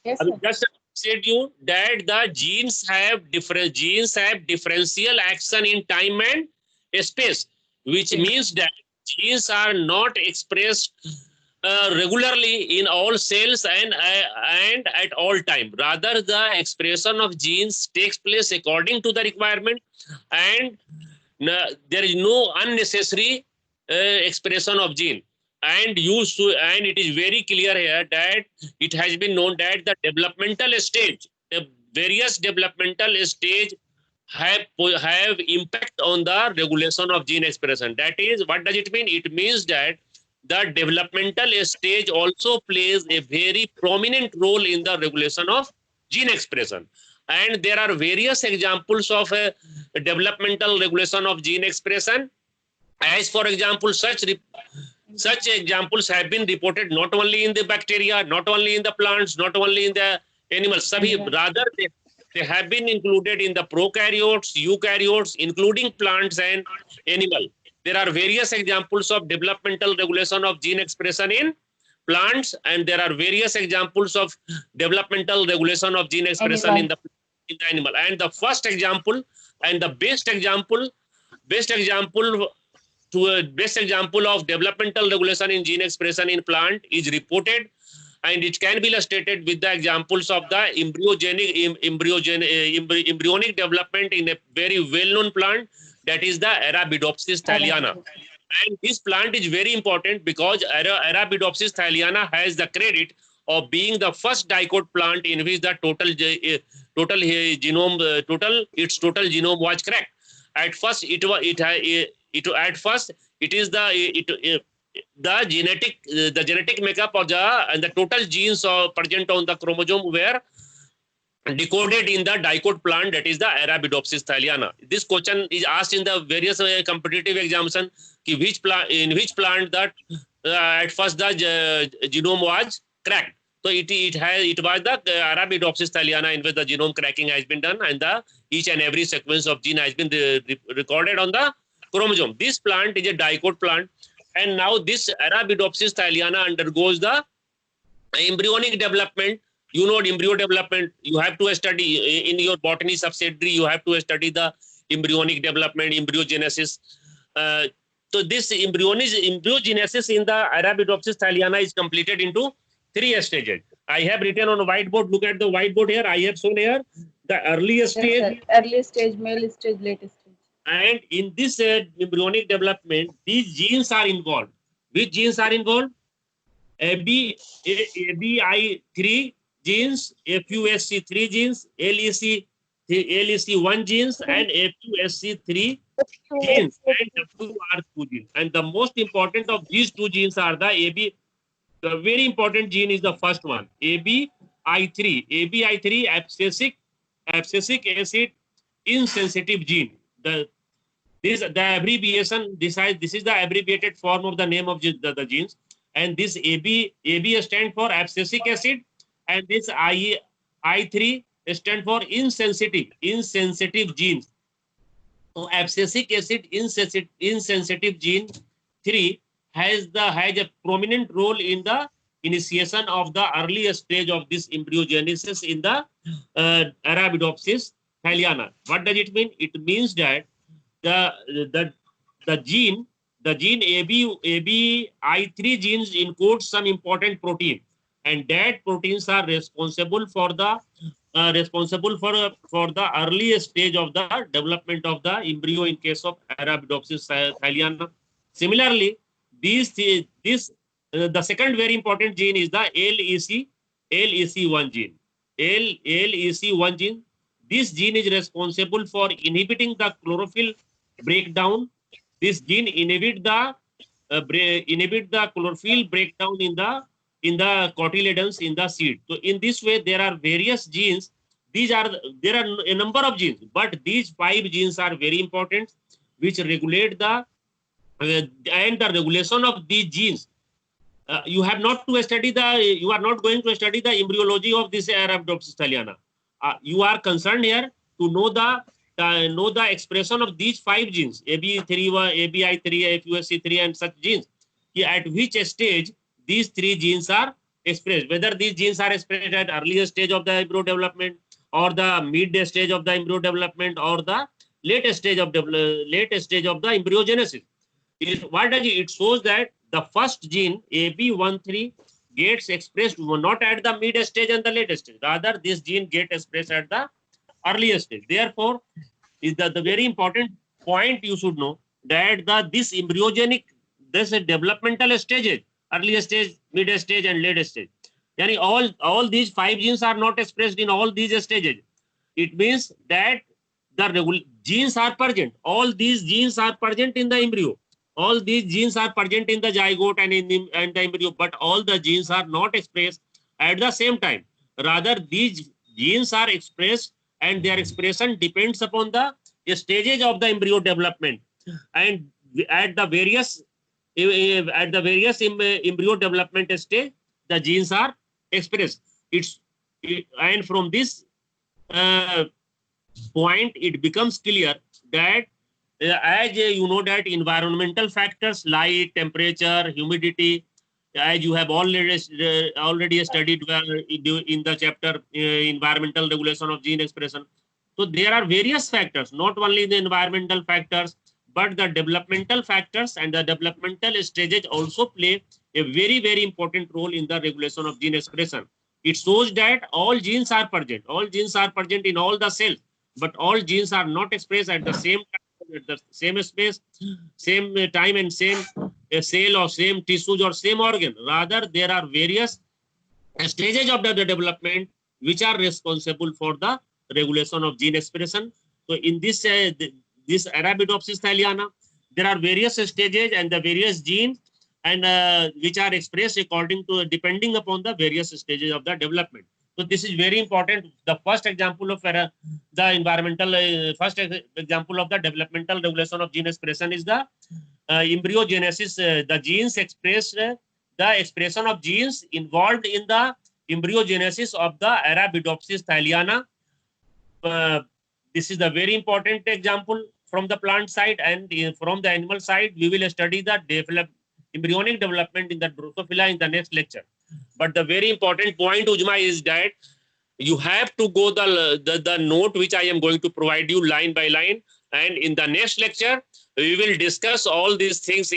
Yes, I sir. just said you that the genes have differential action in time and space, which means that genes are not expressed regularly in all cells and at all time. Rather, the expression of genes takes place according to the requirement, and there is no unnecessary expression of gene. And it is very clear here that it has been known that the developmental stage, the various developmental stage have impact on the regulation of gene expression. That is, what does it mean? It means that the developmental stage also plays a very prominent role in the regulation of gene expression. And there are various examples of developmental regulation of gene expression. As for example, such examples have been reported not only in the bacteria, not only in the plants, not only in the animals. Rather, they have been included in the prokaryotes, eukaryotes, including plants and animal. There are various examples of developmental regulation of gene expression in plants, and there are various examples of developmental regulation of gene expression Animal. in the animal. And the first example and the best example best example of developmental regulation in gene expression in plant is reported, and it can be illustrated with the examples of the embryonic development in a very well-known plant, that is the Arabidopsis thaliana. And this plant is very important because Arabidopsis thaliana has the credit of being the first dicot plant in which the total genome was cracked. At first, it is the genetic makeup of the total genes present on the chromosome were decoded in the dicot plant, that is the Arabidopsis thaliana. This question is asked in the various competitive examination, in which plant that at first the genome was cracked. So it was the Arabidopsis thaliana in which the genome cracking has been done, and each and every sequence of gene has been recorded on the chromosome. This plant is a dicot plant, and now this Arabidopsis thaliana undergoes the embryonic development. You know, embryo development, you have to study in your botany subsidiary, you have to study the embryonic development, embryogenesis. So this embryogenesis in the Arabidopsis thaliana is completed into 3 stages. I have written on a whiteboard. Look at the whiteboard here. I have shown here the earliest stage. Yes, early stage, male stage, latest stage. And in this embryonic development, these genes are involved. Which genes are involved? ABI3 genes, FUSC3 genes, LEC1 genes, and FUSC3 genes, and W2R2 genes. And the most important of these 2 genes are the very important gene is the first one, ABI3. ABI3, abscisic acid insensitive gene. This is the abbreviated form of the name of the genes. And this AB stands for abscisic acid, and this I3 stands for insensitive genes. So abscisic acid insensitive gene 3 has a prominent role in the initiation of the early stage of this embryogenesis in the Arabidopsis thaliana. What does it mean? It means that the gene ABI3 genes encode some important protein, and that proteins are responsible for the early stage of the development of the embryo in case of Arabidopsis thaliana. Similarly, the second very important gene is the LEC1 gene. LEC1 gene. This gene is responsible for inhibiting the chlorophyll breakdown. This gene inhibit the chlorophyll breakdown in the cotyledons in the seed. So in this way, there are various genes. There are a number of genes, but these 5 genes are very important, which regulate and the regulation of these genes. You are not going to study the embryology of this Arabidopsis thaliana. You are concerned here to know the expression of these 5 genes, ABI3, FUSC3, and such genes. At which stage these 3 genes are expressed, whether these genes are expressed at earlier stage of the embryo development, or the mid stage of the embryo development, or the latest stage of the embryogenesis. What does it? It shows that the first gene AB13 gets expressed not at the mid stage and the late stage. Rather, this gene gets expressed at the earlier stage. Therefore, is the very important point you should know that this embryogenic, this developmental stages, early stage, mid stage, and late stage. Yani all these 5 genes are not expressed in all these stages. It means that the genes are present. All these genes are present in the embryo. All these genes are present in the zygote and in the embryo, but all the genes are not expressed at the same time. Rather, these genes are expressed, and their expression depends upon the stages of the embryo development. And at the various embryo development stage, the genes are expressed. And from this point, it becomes clear that as you know that environmental factors, light, temperature, humidity, as you have already studied in the chapter environmental regulation of gene expression. So there are various factors, not only the environmental factors, but the developmental factors and the developmental stages also play a very, very important role in the regulation of gene expression. It shows that all genes are present. All genes are present in all the cells, but all genes are not expressed at the same time, at the same space, same time, and same cell or same tissues or same organ. Rather, there are various stages of the development which are responsible for the regulation of gene expression. So in this Arabidopsis thaliana, there are various stages and the various genes and which are expressed according to, depending upon the various stages of the development. So this is very important. The first example of the environmental, first example of the developmental regulation of gene expression is the embryogenesis. The genes express the expression of genes involved in the embryogenesis of the Arabidopsis thaliana. This is the very important example from the plant side, and from the animal side, we will study the embryonic development in the Drosophila in the next lecture. But the very important point, Ujma, is that you have to go the note which I am going to provide you line by line, and in the next lecture we will discuss all these things